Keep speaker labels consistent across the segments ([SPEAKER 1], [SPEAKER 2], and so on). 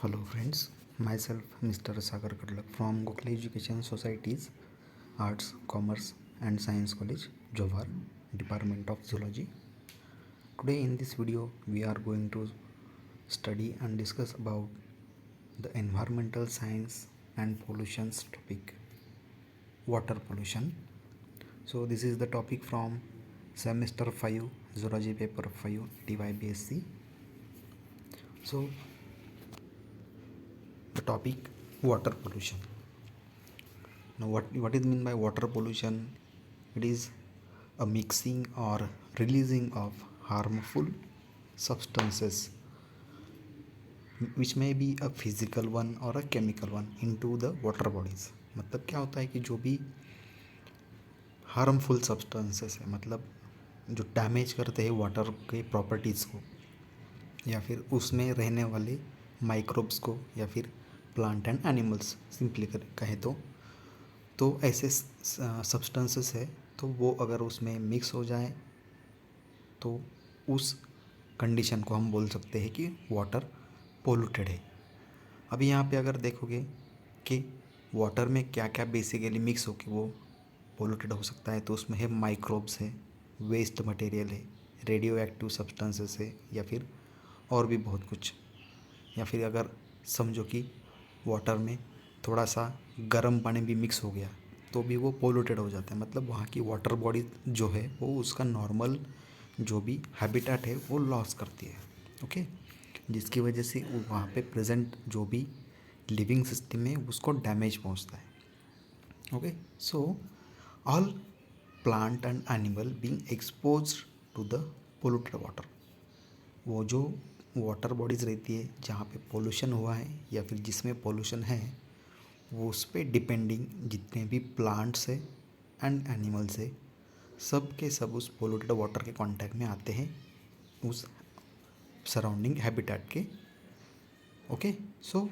[SPEAKER 1] Hello friends, myself Mr. Sagar Kadlak from Gokhale Education Society's Arts, Commerce and Science College, Jowhar, Department of Zoology. Today in this video we are going to study and discuss about the environmental science and pollutions topic, water pollution. So this is the topic from semester 5, Zoology paper 5, TYBSc. So the topic, water pollution. Now, what is meant by water pollution? It is a mixing or releasing of harmful substances, which may be a physical one or a chemical one, into the water bodies. मतलब क्या होता है कि जो भी harmful substances है, मतलब जो डैमेज करते हैं वाटर के प्रॉपर्टीज़ को, या फिर उसमें रहने वाले माइक्रोब्स को, या फिर प्लांट एंड एनिमल्स सिंपली कहें तो ऐसे सब्सटेंसेस है, तो वो अगर उसमें मिक्स हो जाए तो उस कंडीशन को हम बोल सकते हैं कि वाटर पोल्यूटेड है। अभी यहाँ पे अगर देखोगे कि वाटर में क्या क्या बेसिकली मिक्स होकर वो पोल्यूटेड हो सकता है, तो उसमें है माइक्रोब्स है, वेस्ट मटेरियल है, रेडियो एक्टिव सब्सटेंसेस है, या फिर और भी बहुत कुछ। या फिर अगर समझो कि वाटर में थोड़ा सा गर्म पानी भी मिक्स हो गया तो भी वो पोल्यूटेड हो जाता है, मतलब वहाँ की वाटर बॉडी जो है वो उसका नॉर्मल जो भी हैबिटेट है वो लॉस करती है। ओके, जिसकी वजह से वहाँ पे प्रेजेंट जो भी लिविंग सिस्टम है उसको डैमेज पहुँचता है। Okay, so all plant and animal being expose to the polluted water, वो जो वाटर बॉडीज़ रहती है जहाँ पे पोल्यूशन हुआ है या फिर जिसमें पोल्यूशन है, वो उस पर डिपेंडिंग जितने भी प्लांट्स है एंड एनिमल्स है, सब के सब उस पोल्यूटेड वाटर के कांटेक्ट में आते हैं, उस सराउंडिंग हैबिटेट के। ओके, सो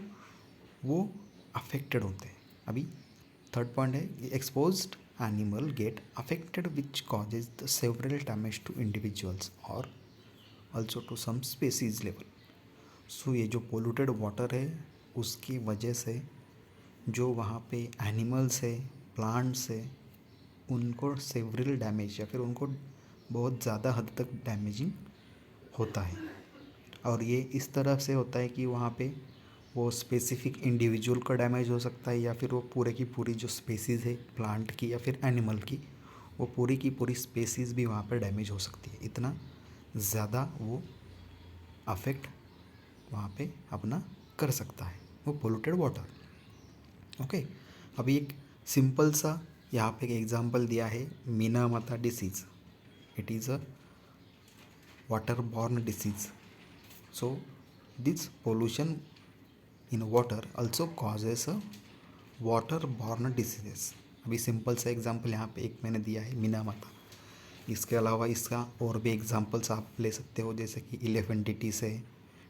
[SPEAKER 1] वो अफेक्टेड होते हैं। अभी थर्ड पॉइंट है, exposed animal get affected which causes the several damage to individuals और also to some species level. So ये जो पोल्यूटेड वाटर है उसकी वजह से जो वहाँ पे एनिमल्स है, प्लांट्स है, उनको सेवरल डैमेज या फिर उनको बहुत ज़्यादा हद तक डैमेजिंग होता है। और ये इस तरह से होता है कि वहाँ पे वो स्पेसिफिक इंडिविजुअल का डैमेज हो सकता है, या फिर वो पूरे की पूरी जो स्पेसीज़ है प्लांट की या फिर एनिमल की, वो पूरी की पूरी स्पेसीज़ भी वहाँ पे डैमेज हो सकती है। इतना ज़्यादा वो अफेक्ट वहाँ पे अपना कर सकता है वो पोल्यूटेड वाटर। ओके, अभी एक सिंपल सा यहाँ पे एक एग्जांपल दिया है, Minamata disease. It is a water borne disease. So this pollution in water also causes a water borne diseases. अभी सिंपल सा एग्जांपल यहाँ पे एक मैंने दिया है, मीनामाता। इसके अलावा इसका और भी एग्जांपल्स आप ले सकते हो, जैसे कि इलेफेंटिटिस है,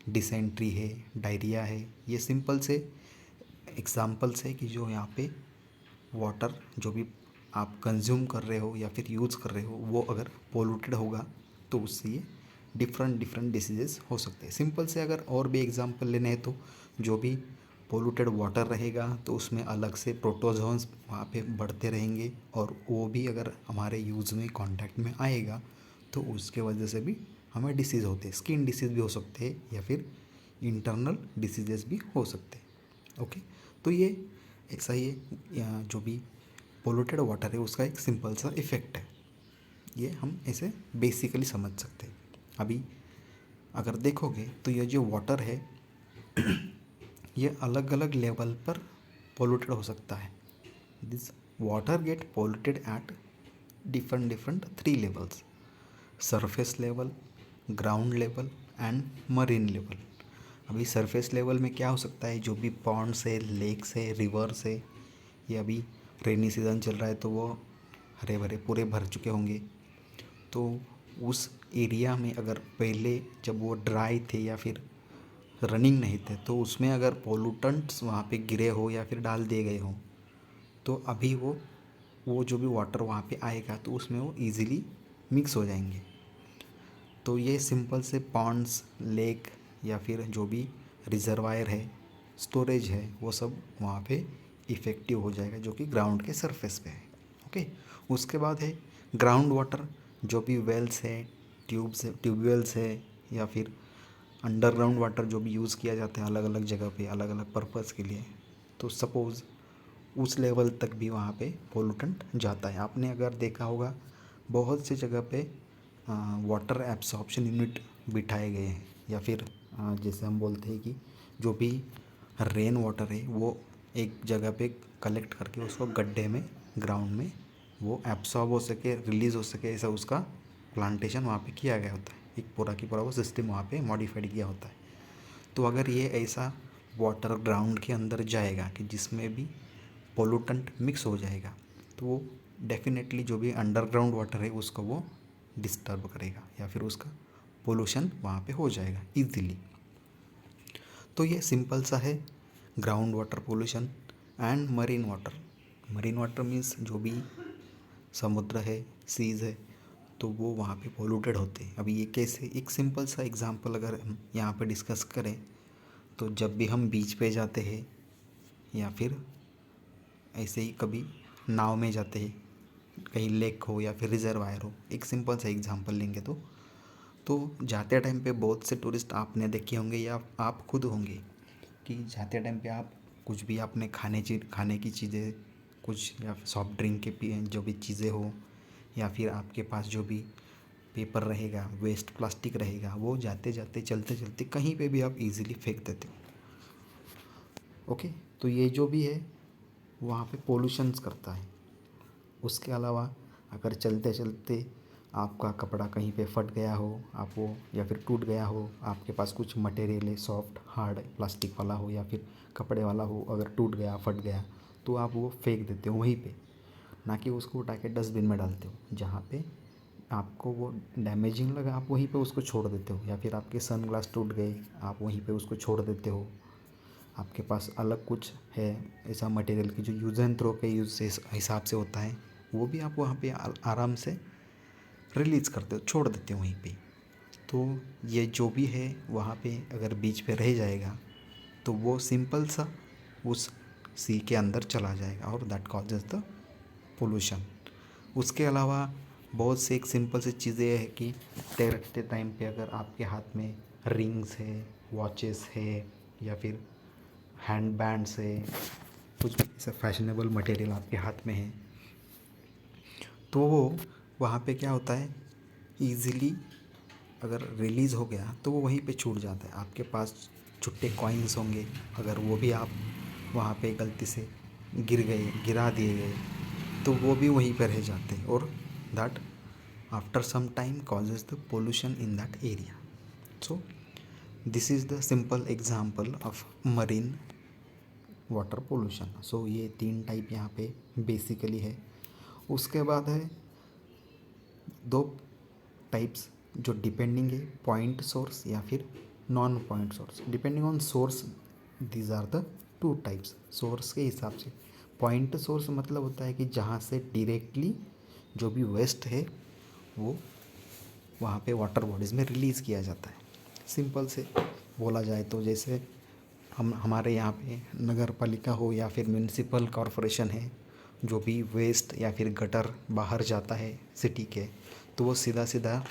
[SPEAKER 1] डिसेंट्री है, डायरिया है। ये सिंपल से एग्जांपल्स है कि जो यहाँ पे वाटर जो भी आप कंज्यूम कर रहे हो या फिर यूज़ कर रहे हो वो अगर पोल्यूटेड होगा तो उससे ये डिफरेंट डिफरेंट डिसीजेस हो सकते हैं। सिंपल से अगर और भी एग्जांपल लेने हैं तो जो भी पोल्यूटेड वाटर रहेगा तो उसमें अलग से प्रोटोजोन्स वहाँ पे बढ़ते रहेंगे, और वो भी अगर हमारे यूज़ में कांटेक्ट में आएगा तो उसके वजह से भी हमें डिसीज़ होते हैं। स्किन डिसीज़ भी हो सकते हैं या फिर इंटरनल डिसीजेस भी हो सकते हैं। ओके, तो ये ऐसा ही जो भी पोल्यूटेड वाटर है उसका एक सिंपल सा इफ़ेक्ट है, ये हम ऐसे बेसिकली समझ सकते हैं। अभी अगर देखोगे तो ये जो वाटर है ये अलग अलग लेवल पर पोल्यूटेड हो सकता है। This water get polluted at different different 3 levels: surface level, ground level and marine level. अभी सरफेस लेवल में क्या हो सकता है, जो भी पॉन्ड्स है, लेक्स है, रिवर्स है, ये अभी रेनी सीज़न चल रहा है तो वो हरे भरे पूरे भर चुके होंगे। तो उस एरिया में अगर पहले जब वो ड्राई थे या फिर रनिंग नहीं थे तो उसमें अगर पोल्यूटेंट्स वहाँ पे गिरे हो या फिर डाल दिए गए हों तो अभी वो जो भी वाटर वहाँ पे आएगा तो उसमें वो इजीली मिक्स हो जाएंगे। तो ये सिंपल से पॉन्ड्स, लेक या फिर जो भी रिजर्वायर है स्टोरेज है वो सब वहाँ पे इफ़ेक्टिव हो जाएगा, जो कि ग्राउंड के सरफेस पे है। ओके, उसके बाद है ग्राउंड वाटर, जो भी वेल्स है, ट्यूबवेल्स है, या फिर अंडरग्राउंड वाटर जो भी यूज़ किया जाता है अलग अलग जगह पे अलग अलग पर्पज़ के लिए। तो सपोज़ उस लेवल तक भी वहाँ पे पोल्यूटेंट जाता है। आपने अगर देखा होगा बहुत सी जगह पे वाटर एब्सॉर्प्शन यूनिट बिठाए गए हैं, या फिर जैसे हम बोलते हैं कि जो भी रेन वाटर है वो एक जगह पे कलेक्ट करके उसको गड्ढे में ग्राउंड में वो एब्सॉर्ब हो सके, रिलीज़ हो सके, ऐसा उसका प्लांटेशन वहाँ पे किया गया होता है। एक पूरा की पूरा वो सिस्टम वहाँ पे मॉडिफाइड किया होता है। तो अगर ये ऐसा वाटर ग्राउंड के अंदर जाएगा कि जिसमें भी पोल्यूटेंट मिक्स हो जाएगा, तो वो डेफिनेटली जो भी अंडरग्राउंड वाटर है उसको वो डिस्टर्ब करेगा, या फिर उसका पोल्यूशन वहाँ पे हो जाएगा इजीली। तो ये सिंपल सा है ground water pollution and marine water. Marine water means जो भी समुद्र है, सीज़ है, तो वो वहाँ पे पोल्यूटेड होते हैं। अभी ये कैसे, एक सिंपल सा एग्जांपल अगर हम यहाँ पे डिस्कस करें, तो जब भी हम बीच पे जाते हैं या फिर ऐसे ही कभी नाव में जाते हैं, कहीं लेक हो या फिर रिजर्वायर हो, एक सिंपल सा एग्जांपल लेंगे तो जाते टाइम पे बहुत से टूरिस्ट आपने देखे होंगे या आप खुद होंगे कि जाते टाइम पे आप कुछ भी आपने खाने की चीज़ें कुछ, या सॉफ्ट ड्रिंक के जो भी चीज़ें हो, या फिर आपके पास जो भी पेपर रहेगा, वेस्ट प्लास्टिक रहेगा, वो जाते जाते चलते चलते कहीं पे भी आप इजीली फेंक देते हो। ओके, तो ये जो भी है वहाँ पे पोल्यूशंस करता है। उसके अलावा अगर चलते चलते आपका कपड़ा कहीं पे फट गया हो, आप वो या फिर टूट गया हो, आपके पास कुछ मटेरियल है सॉफ्ट हार्ड प्लास्टिक वाला हो या फिर कपड़े वाला हो, अगर टूट गया फट गया तो आप वो फेंक देते हो वहीं पे, ना कि उसको उठा के डस्टबिन में डालते हो। जहाँ पे आपको वो डैमेजिंग लगा आप वहीं पे उसको छोड़ देते हो, या फिर आपके सन ग्लास टूट गए आप वहीं पे उसको छोड़ देते हो। आपके पास अलग कुछ है ऐसा मटेरियल की जो यूज़ एंड थ्रो के यूज़ से हिसाब से होता है, वो भी आप वहाँ पे आराम से रिलीज़ करते हो, छोड़ देते हो वहीं पे। तो ये जो भी है वहाँ पे अगर बीच पे रह जाएगा तो वो सिंपल सा उस सी के अंदर चला जाएगा और दैट कॉजेज द पोल्यूशन। उसके अलावा बहुत से एक सिंपल सी चीज़ें है कि तैरते टाइम पे अगर आपके हाथ में रिंग्स है, वॉचेस है, या फिर हैंड बैंड्स है, कुछ भी ऐसा फैशनेबल मटेरियल आपके हाथ में है, तो वो वहाँ पे क्या होता है, ईज़िली अगर रिलीज़ हो गया तो वो वहीं पे छूट जाता है। आपके पास छुट्टे कॉइन्स होंगे, अगर वो भी आप वहाँ पे गलती से गिरा दिए गए तो वो भी वहीं पर रह जाते हैं, और that after some time causes the pollution in that area. So this is the simple example of marine water pollution. So ये 3 टाइप यहाँ पे बेसिकली है। उसके बाद है 2 टाइप्स जो डिपेंडिंग है पॉइंट सोर्स या फिर non point source. Depending on source these are the 2 types. Source के हिसाब से पॉइंट सोर्स मतलब होता है कि जहाँ से डायरेक्टली जो भी वेस्ट है वो वहाँ पे वाटर बॉडीज़ में रिलीज़ किया जाता है। सिंपल से बोला जाए तो जैसे हमारे यहाँ पे नगर पालिका हो या फिर म्यूनिसिपल कॉरपोरेशन है, जो भी वेस्ट या फिर गटर बाहर जाता है सिटी के, तो वो सीधा सीधा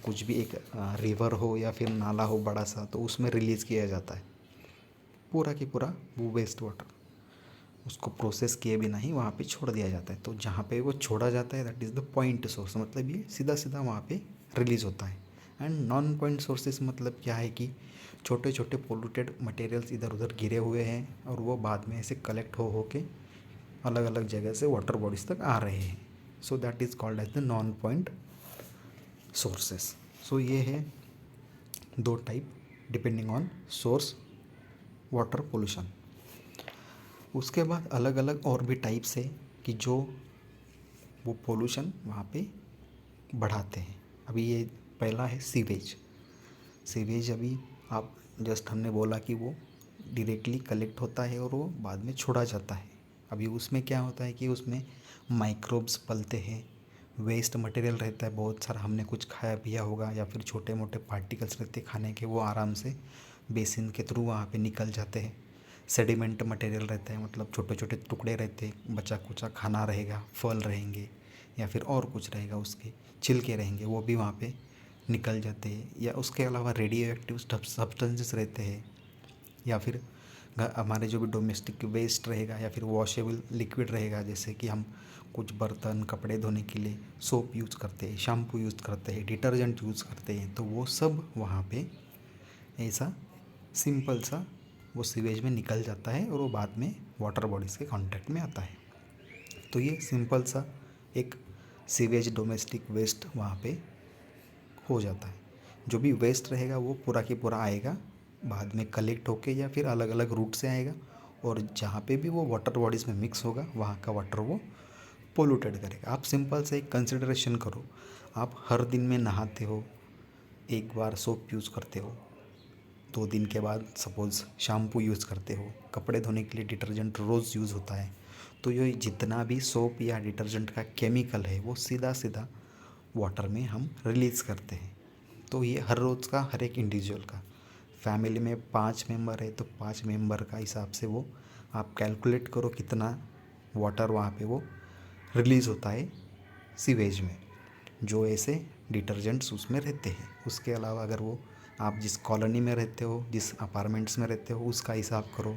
[SPEAKER 1] कुछ भी एक रिवर हो या फिर नाला हो बड़ा सा, तो उसमें रिलीज़ किया जाता है पूरा की पूरा वो वेस्ट वाटर। उसको प्रोसेस किए बिना ही वहाँ पे छोड़ दिया जाता है। तो जहाँ पे वो छोड़ा जाता है that is the point source, मतलब ये सीधा सीधा वहाँ पे रिलीज़ होता है। एंड नॉन पॉइंट सोर्सेस मतलब क्या है कि छोटे छोटे पोल्यूटेड मटेरियल्स इधर उधर गिरे हुए हैं और वो बाद में ऐसे कलेक्ट हो के अलग अलग जगह से वाटर बॉडीज़ तक आ रहे हैं। So that is called as the non point sources. So ये है 2 type depending on source water pollution. उसके बाद अलग अलग और भी टाइप्स है कि जो वो पोल्यूशन वहाँ पे बढ़ाते हैं। अभी ये पहला है सीवेज। सीवेज अभी आप जस्ट हमने बोला कि वो डायरेक्टली कलेक्ट होता है और वो बाद में छोड़ा जाता है। अभी उसमें क्या होता है कि उसमें माइक्रोब्स पलते हैं, वेस्ट मटेरियल रहता है बहुत सारा, हमने कुछ खाया पिया होगा या फिर छोटे मोटे पार्टिकल्स रहते हैं खाने के, वो आराम से बेसिन के थ्रू वहाँ पे निकल जाते हैं। सेडिमेंट मटेरियल रहता है, मतलब छोटे छोटे टुकड़े रहते हैं, बचा कुचा खाना रहेगा, फल रहेंगे या फिर और कुछ रहेगा, उसके छिलके रहेंगे, वो भी वहाँ पे निकल जाते हैं। या उसके अलावा रेडियो एक्टिव सब्सटेंसेस रहते हैं, या फिर हमारे जो भी डोमेस्टिक वेस्ट रहेगा या फिर वॉशेबल लिक्विड रहेगा, जैसे कि हम कुछ बर्तन कपड़े धोने के लिए सोप यूज़ करते हैं, शैम्पू यूज़ करते हैं, डिटर्जेंट यूज़ करते हैं, तो वो सब वहाँ पे ऐसा सिंपल सा वो सीवेज में निकल जाता है और वो बाद में वाटर बॉडीज़ के कांटेक्ट में आता है। तो ये सिंपल सा एक सीवेज डोमेस्टिक वेस्ट वहाँ पे हो जाता है। जो भी वेस्ट रहेगा वो पूरा की पूरा आएगा, बाद में कलेक्ट होके या फिर अलग अलग रूट से आएगा, और जहाँ पे भी वो वाटर बॉडीज़ में मिक्स होगा वहाँ का वाटर वो पोल्यूटेड करेगा। आप सिंपल से एक कंसिडरेशन करो, आप हर दिन में नहाते हो, एक बार सोप यूज़ करते हो, 2 दिन के बाद सपोज़ शैम्पू यूज़ करते हो, कपड़े धोने के लिए डिटर्जेंट रोज़ यूज़ होता है, तो ये जितना भी सोप या डिटर्जेंट का केमिकल है वो सीधा सीधा वाटर में हम रिलीज़ करते हैं। तो ये हर रोज़ का हर एक इंडिविजुअल का, फैमिली में 5 मेंबर है तो 5 मेंबर का हिसाब से वो आप कैलकुलेट करो कितना वाटर वहाँ पे वो रिलीज़ होता है सीवेज में, जो ऐसे डिटर्जेंट्स उसमें रहते हैं। उसके अलावा अगर वो आप जिस कॉलोनी में रहते हो, जिस अपार्टमेंट्स में रहते हो, उसका हिसाब करो,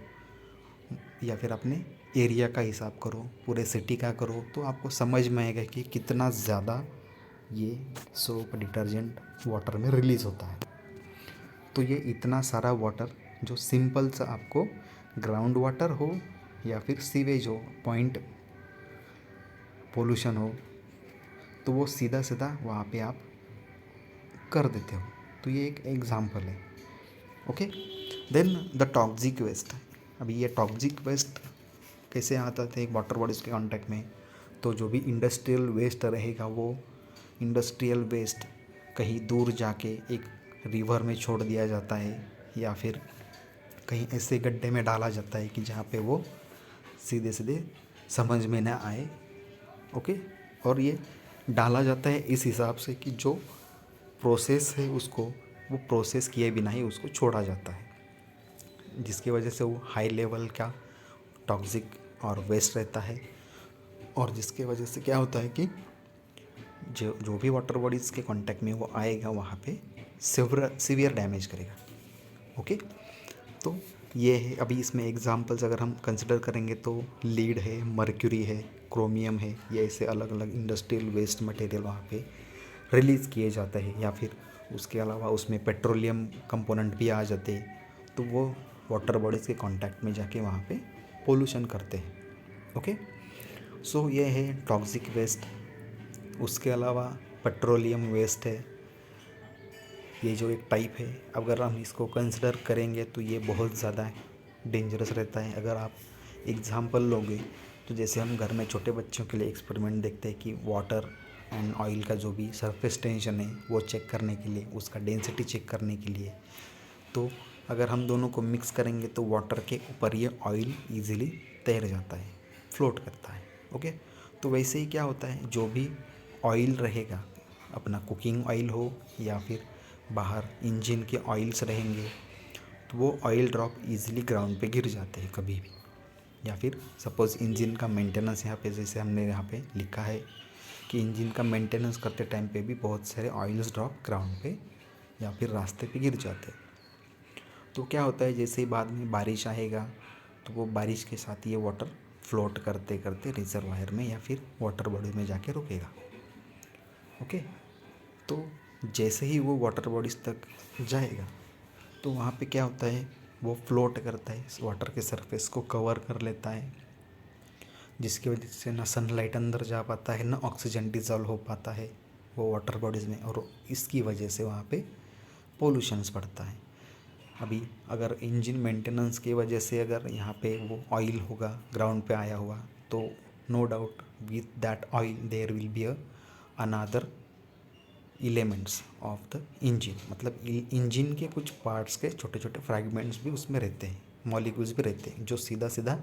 [SPEAKER 1] या फिर अपने एरिया का हिसाब करो, पूरे सिटी का करो, तो आपको समझ में आएगा कि कितना ज़्यादा ये सोप डिटर्जेंट वाटर में रिलीज़ होता है। तो ये इतना सारा वाटर जो सिंपल सा आपको ग्राउंड वाटर हो या फिर सीवेज हो, पॉइंट पोल्यूशन हो, तो वो सीधा सीधा वहाँ पे आप कर देते हो। तो ये एक एग्जांपल है। Okay, then the toxic waste. अभी ये टॉक्सिक वेस्ट कैसे आता था एक वाटर बॉडीज़ के कांटेक्ट में, तो जो भी इंडस्ट्रियल वेस्ट रहेगा वो इंडस्ट्रियल वेस्ट कहीं दूर जाके एक रिवर में छोड़ दिया जाता है, या फिर कहीं ऐसे गड्ढे में डाला जाता है कि जहाँ पे वो सीधे सीधे समझ में ना आए। ओके, और ये डाला जाता है इस हिसाब से कि जो प्रोसेस है उसको वो प्रोसेस किए बिना ही उसको छोड़ा जाता है, जिसकी वजह से वो हाई लेवल का टॉक्सिक और वेस्ट रहता है, और जिसके वजह से क्या होता है कि जो जो भी वाटर बॉडीज़ के कांटेक्ट में वो आएगा वहाँ पे सीवियर डैमेज करेगा। ओके, तो ये है। अभी इसमें एग्जांपल्स अगर हम कंसिडर करेंगे तो लीड है, मर्क्यूरी है, क्रोमियम है, ये ऐसे अलग अलग इंडस्ट्रियल वेस्ट मटेरियल वहाँ पे रिलीज़ किए जाते हैं, या फिर उसके अलावा उसमें पेट्रोलियम कंपोनेंट भी आ जाते हैं, तो वो वाटर बॉडीज़ के कांटेक्ट में जाके वहाँ पे पोल्यूशन करते हैं। ओके, सो ये है टॉक्सिक वेस्ट। उसके अलावा पेट्रोलियम वेस्ट है, ये जो एक टाइप है, अगर हम इसको कंसिडर करेंगे तो ये बहुत ज़्यादा डेंजरस रहता है। अगर आप एग्जांपल लोगे तो जैसे हम घर में छोटे बच्चों के लिए एक्सपेरिमेंट देखते हैं कि वाटर एंड ऑयल का जो भी सरफेस टेंशन है वो चेक करने के लिए, उसका डेंसिटी चेक करने के लिए, तो अगर हम दोनों को मिक्स करेंगे तो वाटर के ऊपर ये ऑयल ईजिली तैर जाता है, फ्लोट करता है। ओके, तो वैसे ही क्या होता है, जो भी ऑयल रहेगा, अपना कुकिंग ऑयल हो या फिर बाहर इंजन के ऑयल्स रहेंगे, तो वो ऑयल ड्रॉप इजीली ग्राउंड पे गिर जाते हैं कभी भी। या फिर सपोज़ इंजन का मेंटेनेंस, यहाँ पे जैसे हमने यहाँ पे लिखा है कि इंजन का मेंटेनेंस करते टाइम पे भी बहुत सारे ऑयल्स ड्रॉप ग्राउंड पे या फिर रास्ते पे गिर जाते हैं। तो क्या होता है, जैसे ही बाद में बारिश आएगा तो वो बारिश के साथ ये वाटर फ्लोट करते करते रिजर्वायर में या फिर वाटर बॉडी में जाके रुकेगा। ओके, तो जैसे ही वो वाटर बॉडीज़ तक जाएगा तो वहाँ पे क्या होता है, वो फ्लोट करता है, इस वाटर के सरफेस को कवर कर लेता है, जिसकी वजह से ना सनलाइट अंदर जा पाता है, ना ऑक्सीजन डिज़ोल्व हो पाता है वो वाटर बॉडीज़ में, और इसकी वजह से वहाँ पे पोल्यूशंस बढ़ता है। अभी अगर इंजन मेंटेनेंस की वजह से अगर यहाँ पे वो ऑयल होगा ग्राउंड पे आया हुआ, तो no doubt with that oil there will be another elements of the engine, मतलब इंजन के कुछ पार्ट्स के छोटे छोटे फ्रैगमेंट्स भी उसमें रहते हैं, मॉलिक्यूल्स भी रहते हैं, जो सीधा सीधा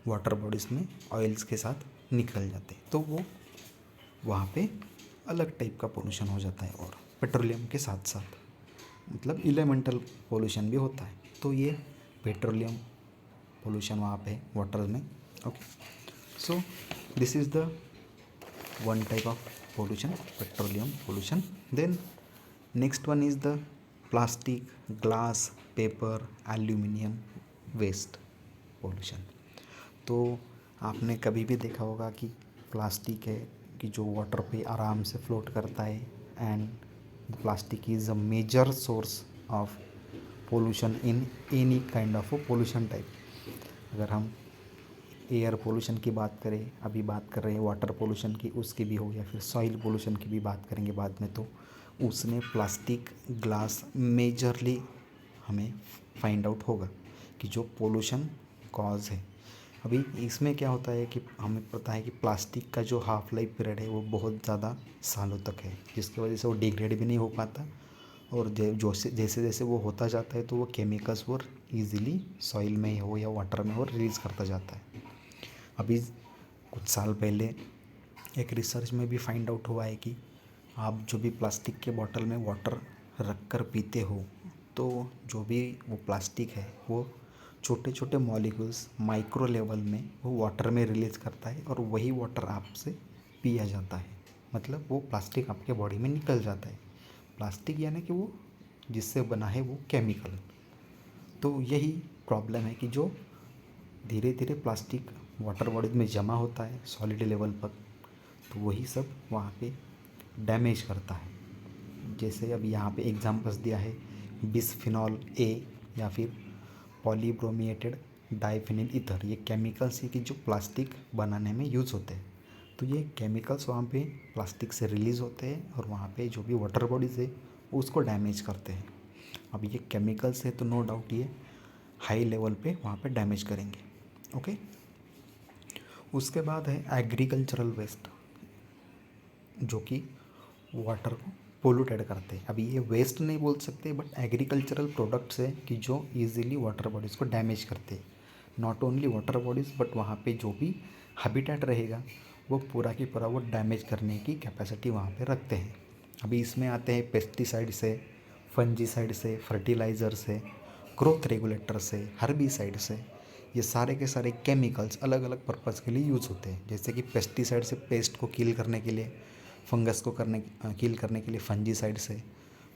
[SPEAKER 1] वाटर बॉडीज़ में ऑयल्स के साथ निकल जाते हैं, तो वो वहाँ पे अलग टाइप का पोल्यूशन हो जाता है, और पेट्रोलियम के साथ साथ मतलब एलिमेंटल पोल्यूशन भी होता है। तो ये पेट्रोलियम पोल्यूशन वहाँ पे वाटर में. Okay, so this is the one type of pollution, petroleum pollution. Then next one is the plastic, glass, paper, aluminium waste pollution. तो आपने कभी भी देखा होगा कि प्लास्टिक है कि जो वाटर पे आराम से फ्लोट करता है, and plastic is a major source of pollution in any kind of pollution type. अगर हम एयर पोल्यूशन की बात करें, अभी बात कर रहे हैं वाटर पोल्यूशन की, उसकी भी हो, या फिर सॉइल पोल्यूशन की भी बात करेंगे बाद में, तो उसमें प्लास्टिक, ग्लास मेजरली हमें फाइंड आउट होगा कि जो पोल्यूशन कॉज है. अभी इसमें क्या होता है कि हमें पता है कि प्लास्टिक का जो हाफ लाइफ पीरियड है वो बहुत ज़्यादा सालों तक है, जिसकी वजह से वो डिग्रेड भी नहीं हो पाता, और जैसे जैसे वो होता जाता है तो वो केमिकल्स वो ईज़िली सॉइल में हो या वाटर में हो रिलीज़ करता जाता है. अभी कुछ साल पहले एक रिसर्च में भी फाइंड आउट हुआ है कि आप जो भी प्लास्टिक के बॉटल में वाटर रख कर पीते हो, तो जो भी वो प्लास्टिक है वो छोटे छोटे मॉलिक्यूल्स माइक्रो लेवल में वो वाटर में रिलीज़ करता है, और वही वाटर आपसे पिया जाता है. मतलब वो प्लास्टिक आपके बॉडी में निकल जाता है. प्लास्टिक यानी कि वो जिससे बना है वो केमिकल. तो यही प्रॉब्लम है कि जो धीरे धीरे प्लास्टिक वाटर बॉडीज में जमा होता है सॉलिड लेवल पर, तो वही सब वहाँ पे डैमेज करता है. जैसे अभी यहाँ पे एग्जांपल्स दिया है बिस्फिनॉल ए या फिर पॉलीब्रोमिएटेड डाइफिनिल ईथर. ये केमिकल्स है कि जो प्लास्टिक बनाने में यूज़ होते हैं. तो ये केमिकल्स वहाँ पे प्लास्टिक से रिलीज़ होते हैं और वहाँ पे जो भी वाटर बॉडीज़ है उसको डैमेज करते हैं. अब ये केमिकल्स है तो नो डाउट ये हाई लेवल पे वहाँ पे डैमेज करेंगे. ओके, उसके बाद है एग्रीकल्चरल वेस्ट, जो कि वाटर को पोल्यूटेड करते हैं. अभी ये वेस्ट नहीं बोल सकते, बट एग्रीकल्चरल प्रोडक्ट्स है कि जो इजीली वाटर बॉडीज़ को डैमेज करते हैं. Not only water bodies, but वहाँ पे जो भी हैबिटेट रहेगा वो पूरा की पूरा वो डैमेज करने की कैपेसिटी वहाँ पे रखते हैं. अभी इसमें आते हैं पेस्टिसाइड से, फंजीसाइड से, फर्टिलाइज़र से, ग्रोथ रेगुलेटर से, हर्बिसाइड से. ये सारे के सारे केमिकल्स अलग अलग पर्पज़ के लिए यूज़ होते हैं. जैसे कि पेस्टिसाइड से पेस्ट को किल करने के लिए, फंगस को किल करने के लिए फंजीसाइड से,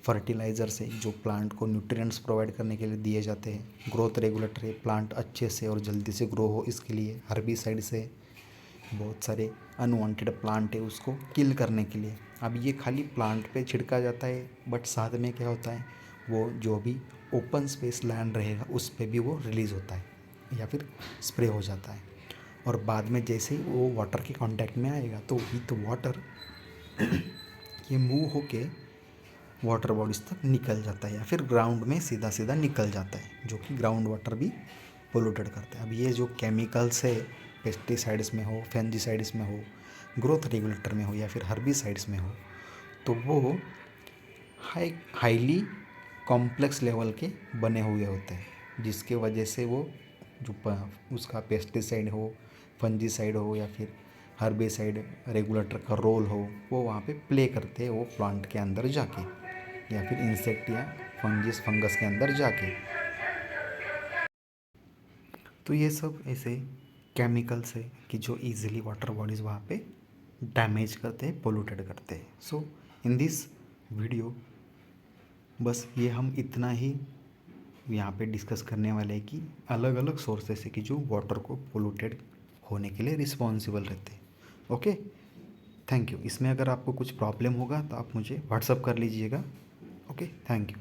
[SPEAKER 1] फर्टिलाइज़र से जो प्लांट को न्यूट्रिएंट्स प्रोवाइड करने के लिए दिए जाते हैं, ग्रोथ रेगुलेटर प्लांट अच्छे से और जल्दी से ग्रो हो इसके लिए, हर्बिसाइड से बहुत सारे अनवांटेड प्लांट है उसको किल करने के लिए. अब ये खाली प्लांट पे छिड़का जाता है, बट साथ में क्या होता है वो जो भी ओपन स्पेस लैंड रहेगा उस पे भी वो रिलीज़ होता है या फिर स्प्रे हो जाता है. और बाद में जैसे ही वो वाटर के कांटेक्ट में आएगा तो विथ वाटर ये मूव होके वाटर बॉडीज़ तक निकल जाता है या फिर ग्राउंड में सीधा सीधा निकल जाता है, जो कि ग्राउंड वाटर भी पोल्यूटेड करता है. अब ये जो केमिकल्स है पेस्टिसाइड्स में हो, फंजीसाइड्स में हो, ग्रोथ रेगुलेटर में हो या फिर हर्बिसाइड्स में हो, तो वो हाईली कॉम्प्लेक्स लेवल के बने हुए होते हैं, जिसके वजह से वो जो उसका पेस्टिसाइड हो, फंजीसाइड हो या फिर हर्बिसाइड रेगुलेटर का रोल हो वो वहाँ पे प्ले करते हैं वो प्लांट के अंदर जाके या फिर इंसेक्ट या फंगस के अंदर जाके. तो ये सब ऐसे केमिकल्स है कि जो इजीली वाटर बॉडीज़ वहाँ पे डैमेज करते हैं, पोल्यूटेड करते हैं. सो इन दिस वीडियो बस ये हम इतना ही यहाँ पे डिस्कस करने वाले हैं कि अलग अलग सोर्सेस है कि जो वाटर को पोल्यूटेड होने के लिए रिस्पॉन्सिबल रहते हैं. Okay, thank you. इसमें अगर आपको कुछ प्रॉब्लम होगा तो आप मुझे व्हाट्सअप कर लीजिएगा. Okay, thank you.